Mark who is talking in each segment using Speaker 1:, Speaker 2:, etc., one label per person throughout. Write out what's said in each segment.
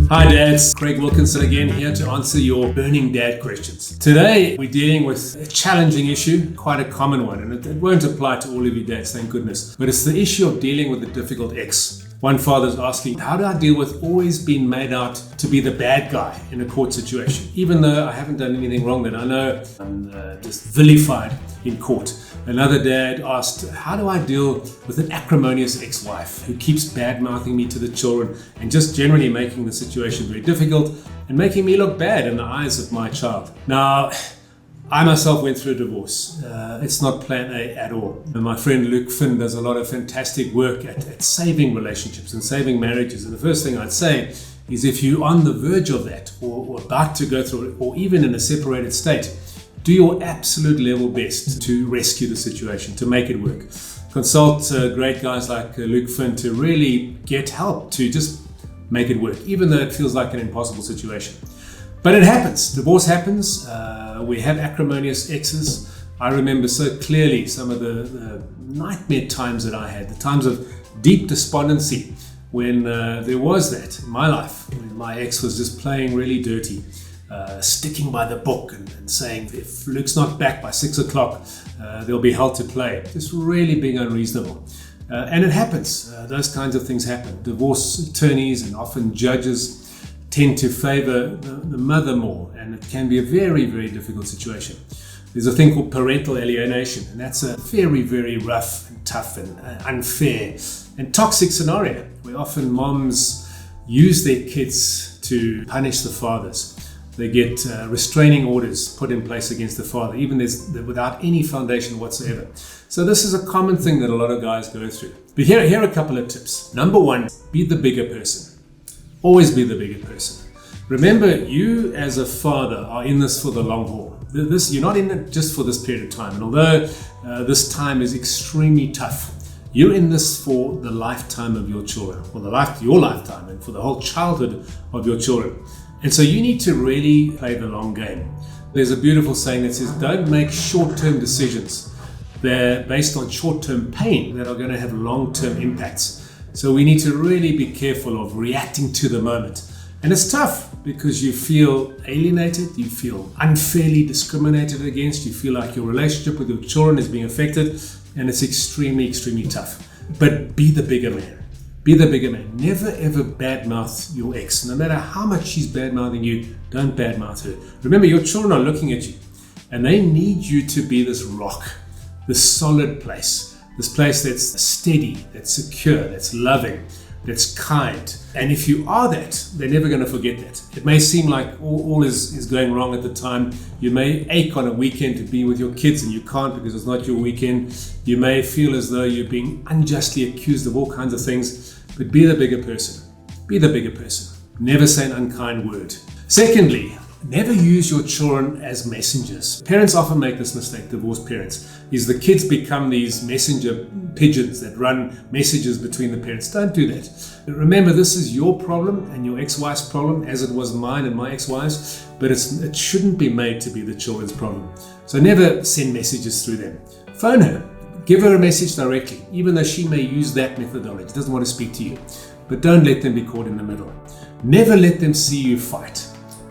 Speaker 1: Hi dads, Craig Wilkinson again here to answer your burning dad questions. Today we're dealing with a challenging issue, quite a common one, and it won't apply to all of you dads, thank goodness, but it's the issue of dealing with a difficult ex. One father's asking, how do I deal with always being made out to be the bad guy in a court situation, even though I haven't done anything wrong that I know I'm just vilified in court. Another dad asked, how do I deal with an acrimonious ex-wife who keeps bad-mouthing me to the children and just generally making the situation very difficult and making me look bad in the eyes of my child? Now, I myself went through a divorce. It's not plan A at all. And my friend Luke Finn does a lot of fantastic work at saving relationships and saving marriages. And the first thing I'd say is if you're on the verge of that or about to go through it or even in a separated state, do your absolute level best to rescue the situation, to make it work. Consult great guys like Luke Finn to really get help to just make it work, even though it feels like an impossible situation. But it happens. Divorce happens. We have acrimonious exes. I remember so clearly some of the nightmare times that I had, the times of deep despondency when there was that in my life, when my ex was just playing really dirty. Sticking by the book and saying if Luke's not back by 6 o'clock, there'll be hell to play. Just really being unreasonable. And it happens. Those kinds of things happen. Divorce attorneys and often judges tend to favor the mother more, and it can be a very, very difficult situation. There's a thing called parental alienation, and that's a very, very rough and tough and unfair and toxic scenario where often moms use their kids to punish the fathers. They get restraining orders put in place against the father, even without any foundation whatsoever. So this is a common thing that a lot of guys go through. But here are a couple of tips. Number one, be the bigger person. Always be the bigger person. Remember, you as a father are in this for the long haul. You're not in it just for this period of time. And although this time is extremely tough, you're in this for the lifetime of your children, for your lifetime, and for the whole childhood of your children. And so you need to really play the long game. There's a beautiful saying that says, don't make short-term decisions. They're based on short-term pain that are going to have long-term impacts. So we need to really be careful of reacting to the moment. And it's tough because you feel alienated, you feel unfairly discriminated against, you feel like your relationship with your children is being affected, and it's extremely, extremely tough. But be the bigger man. Be the bigger man. Never ever badmouth your ex. No matter how much she's badmouthing you, don't badmouth her. Remember, your children are looking at you and they need you to be this rock, this solid place, this place that's steady, that's secure, that's loving, that's kind. And if you are that, they're never going to forget that. It may seem like all is going wrong at the time. You may ache on a weekend to be with your kids and you can't because it's not your weekend. You may feel as though you're being unjustly accused of all kinds of things, but be the bigger person. Be the bigger person. Never say an unkind word. Secondly, never use your children as messengers. Parents often make this mistake, divorced parents, is the kids become these messenger pigeons that run messages between the parents. Don't do that. Remember, this is your problem and your ex-wife's problem, as it was mine and my ex-wife's, but it shouldn't be made to be the children's problem. So never send messages through them. Phone her. Give her a message directly, even though she may use that methodology. Doesn't want to speak to you. But don't let them be caught in the middle. Never let them see you fight.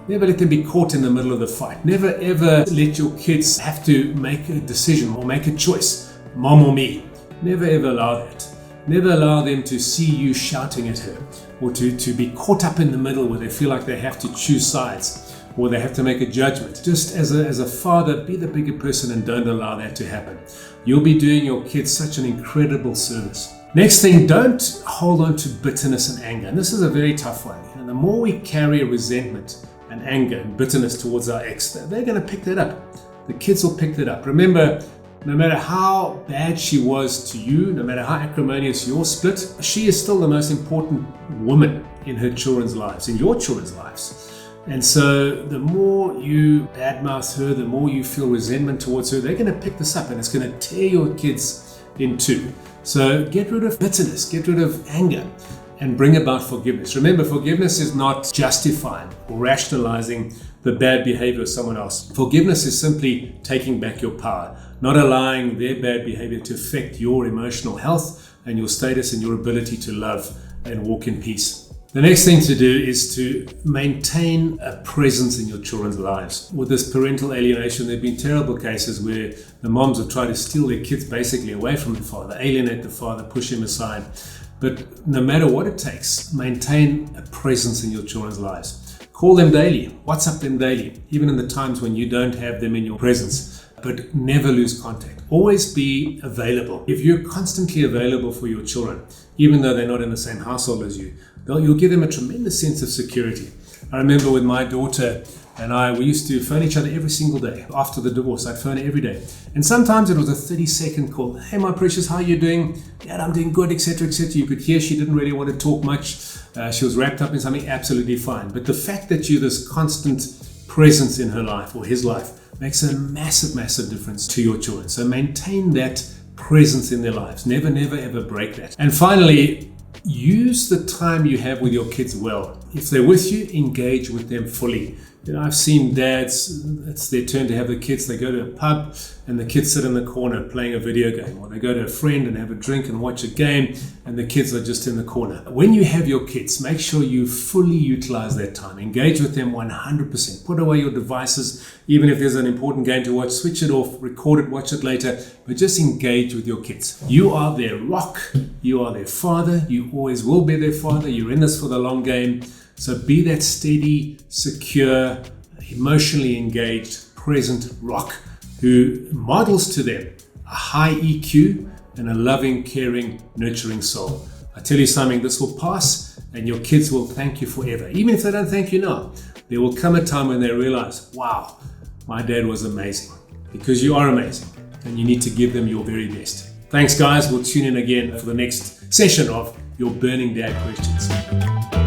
Speaker 1: Never let them be caught in the middle of the fight. Never ever let your kids have to make a decision or make a choice, mom or me. Never ever allow that. Never allow them to see you shouting at her or to be caught up in the middle where they feel like they have to choose sides or they have to make a judgment. Just as a father, be the bigger person and don't allow that to happen. You'll be doing your kids such an incredible service. Next thing, don't hold on to bitterness and anger. And this is a very tough one. The more we carry resentment and anger and bitterness towards our ex, they're going to pick that up. The kids will pick that up. Remember, no matter how bad she was to you, no matter how acrimonious your split, she is still the most important woman in her children's lives, in your children's lives. And so the more you badmouth her, the more you feel resentment towards her, they're going to pick this up and it's going to tear your kids in two. So get rid of bitterness, get rid of anger, and bring about forgiveness. Remember, forgiveness is not justifying or rationalizing the bad behavior of someone else. Forgiveness is simply taking back your power, not allowing their bad behavior to affect your emotional health and your status and your ability to love and walk in peace. The next thing to do is to maintain a presence in your children's lives. With this parental alienation, there have been terrible cases where the moms have tried to steal their kids basically away from the father, alienate the father, push him aside. But no matter what it takes, maintain a presence in your children's lives. Call them daily, WhatsApp them daily, even in the times when you don't have them in your presence. But never lose contact. Always be available. If you're constantly available for your children, even though they're not in the same household as you, you'll give them a tremendous sense of security. I remember with my daughter and I, we used to phone each other every single day. After the divorce, I'd phone her every day. And sometimes it was a 30-second call. Hey, my precious, how are you doing? Dad, I'm doing good, etc., etc. You could hear she didn't really want to talk much. She was wrapped up in something absolutely fine. But the fact that you're this constant presence in her life or his life makes a massive, massive difference to your children. So maintain that presence in their lives. Never, never, ever break that. And finally, use the time you have with your kids well. If they're with you, engage with them fully. You know, I've seen dads, it's their turn to have the kids, they go to a pub and the kids sit in the corner playing a video game, or they go to a friend and have a drink and watch a game and the kids are just in the corner. When you have your kids, make sure you fully utilize that time. Engage with them 100%. Put away your devices. Even if there's an important game to watch, switch it off, record it, watch it later, but just engage with your kids. You are their rock. You are their father. You always will be their father. You're in this for the long game. So be that steady, secure, emotionally engaged, present rock who models to them a high EQ and a loving, caring, nurturing soul. I tell you something, this will pass and your kids will thank you forever. Even if they don't thank you now, there will come a time when they realize, wow, my dad was amazing. Because you are amazing and you need to give them your very best. Thanks guys, we'll tune in again for the next session of Your Burning Dad Questions.